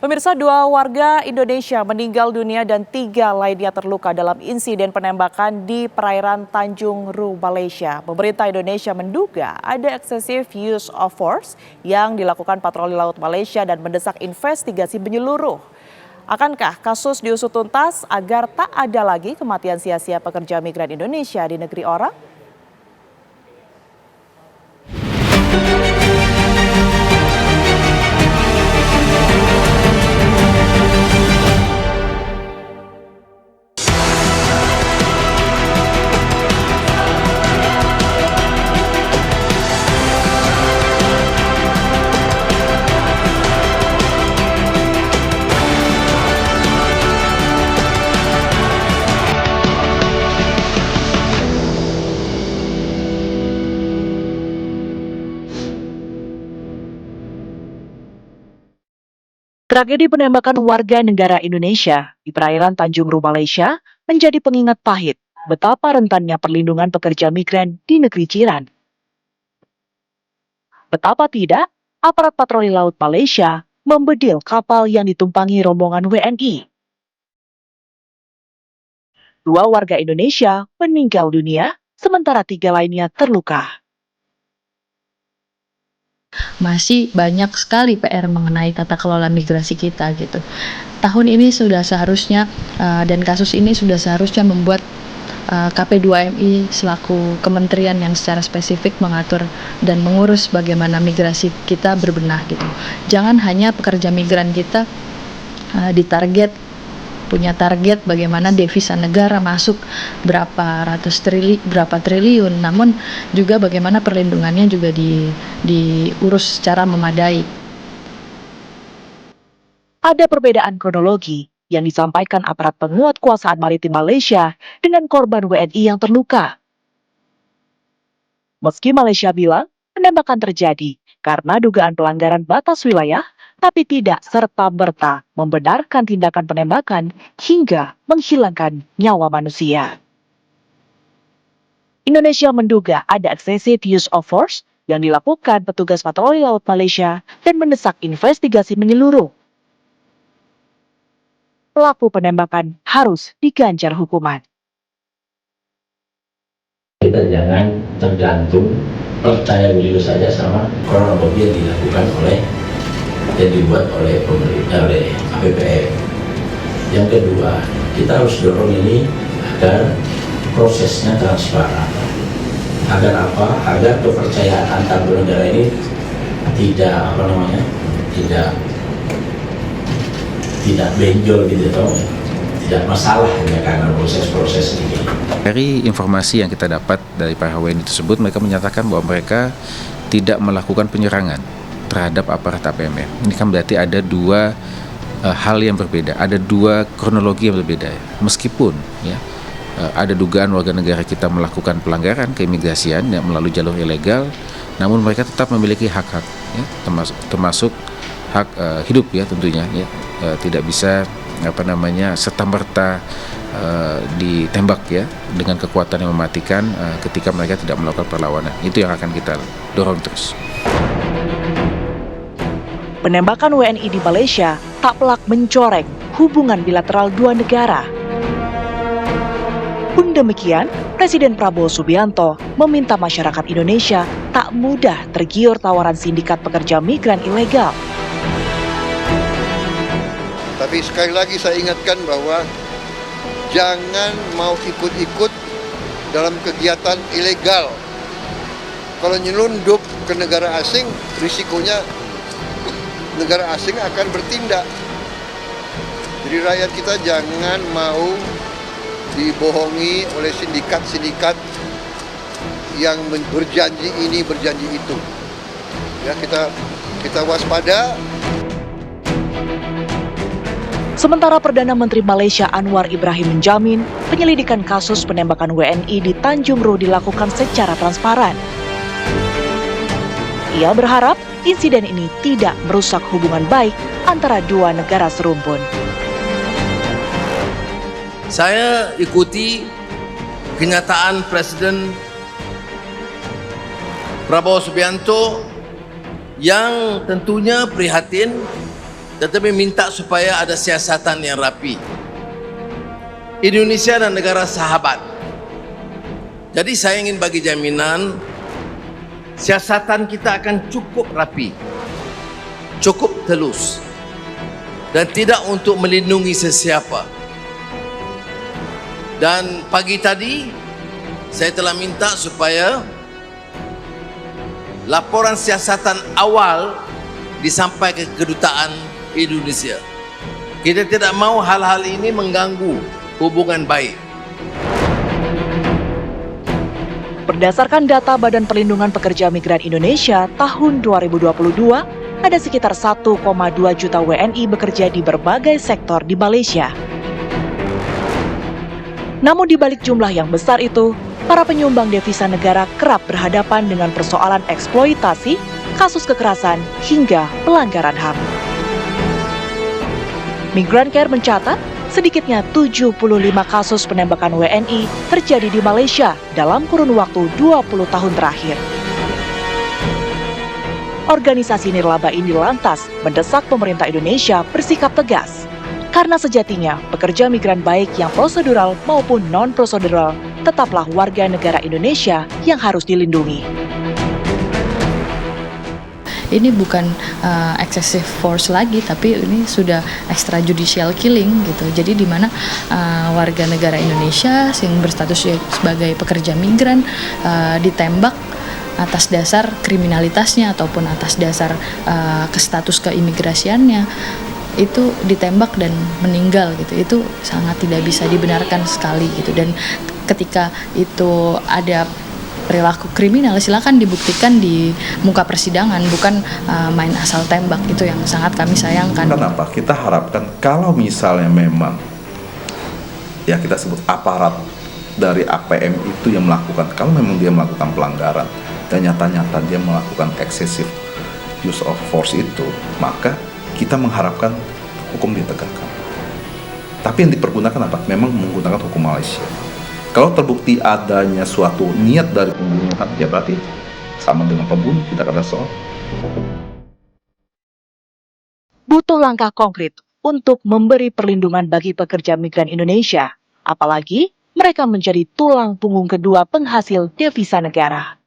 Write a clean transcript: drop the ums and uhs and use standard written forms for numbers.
Pemirsa, 2 warga Indonesia meninggal dunia dan 3 lainnya terluka dalam insiden penembakan di perairan Tanjung Ru, Malaysia. Pemerintah Indonesia menduga ada excessive use of force yang dilakukan patroli laut Malaysia dan mendesak investigasi menyeluruh. Akankah kasus diusut tuntas agar tak ada lagi kematian sia-sia pekerja migran Indonesia di negeri orang? Tragedi penembakan warga negara Indonesia di perairan Tanjung Ru, Malaysia menjadi pengingat pahit betapa rentannya perlindungan pekerja migran di negeri jiran. Betapa tidak, aparat patroli laut Malaysia membedil kapal yang ditumpangi rombongan WNI. 2 warga Indonesia meninggal dunia, sementara 3 lainnya terluka. Masih banyak sekali PR mengenai tata kelola migrasi kita gitu. Tahun ini sudah seharusnya dan kasus ini sudah seharusnya membuat KP2MI selaku kementerian yang secara spesifik mengatur dan mengurus bagaimana migrasi kita berbenah gitu. Jangan hanya pekerja migran kita punya target bagaimana devisa negara masuk berapa triliun, namun juga bagaimana perlindungannya juga diurus secara memadai. Ada perbedaan kronologi yang disampaikan aparat penguat kuasaan maritim Malaysia dengan korban WNI yang terluka. Meski Malaysia bilang penembakan terjadi karena dugaan pelanggaran batas wilayah, tapi tidak serta-merta membenarkan tindakan penembakan hingga menghilangkan nyawa manusia. Indonesia menduga ada excessive use of force yang dilakukan petugas patroli laut Malaysia dan mendesak investigasi menyeluruh. Pelaku penembakan harus diganjar hukuman. Kita jangan tergantung percaya dulu saja sama kronologi yang dilakukan yang dibuat oleh pemerintah, oleh KPPM. Yang kedua, kita harus dorong ini agar prosesnya transparan. Agar apa? Agar kepercayaan antar negara ini tidak benjol gitu, tidak masalah hanya karena proses-proses ini. Dari informasi yang kita dapat dari para WNI tersebut, mereka menyatakan bahwa mereka tidak melakukan penyerangan terhadap aparat APMN. Ini kan berarti ada 2 hal yang berbeda, ada 2 kronologi yang berbeda. Meskipun ya ada dugaan warga negara kita melakukan pelanggaran keimigrasian yang melalui jalur ilegal, namun mereka tetap memiliki hak-hak, ya, termasuk hak hidup ya tentunya, ya, tidak bisa serta-merta ditembak ya dengan kekuatan yang mematikan ketika mereka tidak melakukan perlawanan. Itu yang akan kita dorong terus. Penembakan WNI di Malaysia tak pelak mencoreng hubungan bilateral 2 negara. Pun demikian, Presiden Prabowo Subianto meminta masyarakat Indonesia tak mudah tergiur tawaran sindikat pekerja migran ilegal. Tapi sekali lagi saya ingatkan bahwa jangan mau ikut-ikut dalam kegiatan ilegal. Kalau nyelundup ke negara asing, risikonya negara asing akan bertindak. Jadi rakyat kita jangan mau dibohongi oleh sindikat-sindikat yang berjanji ini, berjanji itu. Ya, kita waspada. Sementara Perdana Menteri Malaysia Anwar Ibrahim menjamin penyelidikan kasus penembakan WNI di Tanjung Ru dilakukan secara transparan. Ia berharap insiden ini tidak merusak hubungan baik antara 2 negara serumpun. Saya ikuti kenyataan Presiden Prabowo Subianto yang tentunya prihatin tetapi minta supaya ada siasatan yang rapi. Indonesia adalah negara sahabat. Jadi saya ingin bagi jaminan siasatan kita akan cukup rapi, cukup telus, dan tidak untuk melindungi sesiapa. Dan pagi tadi saya telah minta supaya laporan siasatan awal disampaikan ke kedutaan Indonesia. Kita tidak mau hal-hal ini mengganggu hubungan baik. Berdasarkan data Badan Perlindungan Pekerja Migran Indonesia tahun 2022, ada sekitar 1,2 juta WNI bekerja di berbagai sektor di Malaysia. Namun di balik jumlah yang besar itu, para penyumbang devisa negara kerap berhadapan dengan persoalan eksploitasi, kasus kekerasan, hingga pelanggaran HAM. Migrancare mencatat, sedikitnya 75 kasus penembakan WNI terjadi di Malaysia dalam kurun waktu 20 tahun terakhir. Organisasi nirlaba ini lantas mendesak pemerintah Indonesia bersikap tegas, karena sejatinya pekerja migran baik yang prosedural maupun non-prosedural tetaplah warga negara Indonesia yang harus dilindungi. Ini bukan excessive force lagi, tapi ini sudah extrajudicial killing gitu. Jadi di mana warga negara Indonesia yang berstatus sebagai pekerja migran ditembak atas dasar kriminalitasnya ataupun atas dasar status keimigrasiannya, itu ditembak dan meninggal gitu. Itu sangat tidak bisa dibenarkan sekali gitu. Dan ketika itu ada perilaku kriminal, silakan dibuktikan di muka persidangan, bukan main asal tembak. Itu yang sangat kami sayangkan. Kenapa? Kita harapkan kalau misalnya memang ya kita sebut aparat dari APM itu yang melakukan, kalau memang dia melakukan pelanggaran dan nyata-nyata dia melakukan excessive use of force itu, maka kita mengharapkan hukum ditegakkan. Tapi yang dipergunakan apa? Memang menggunakan hukum Malaysia. Kalau terbukti adanya suatu niat dari pembunuhan, ya berarti sama dengan pembunuh, tidak ada soal. Butuh langkah konkret untuk memberi perlindungan bagi pekerja migran Indonesia, apalagi mereka menjadi tulang punggung kedua penghasil devisa negara.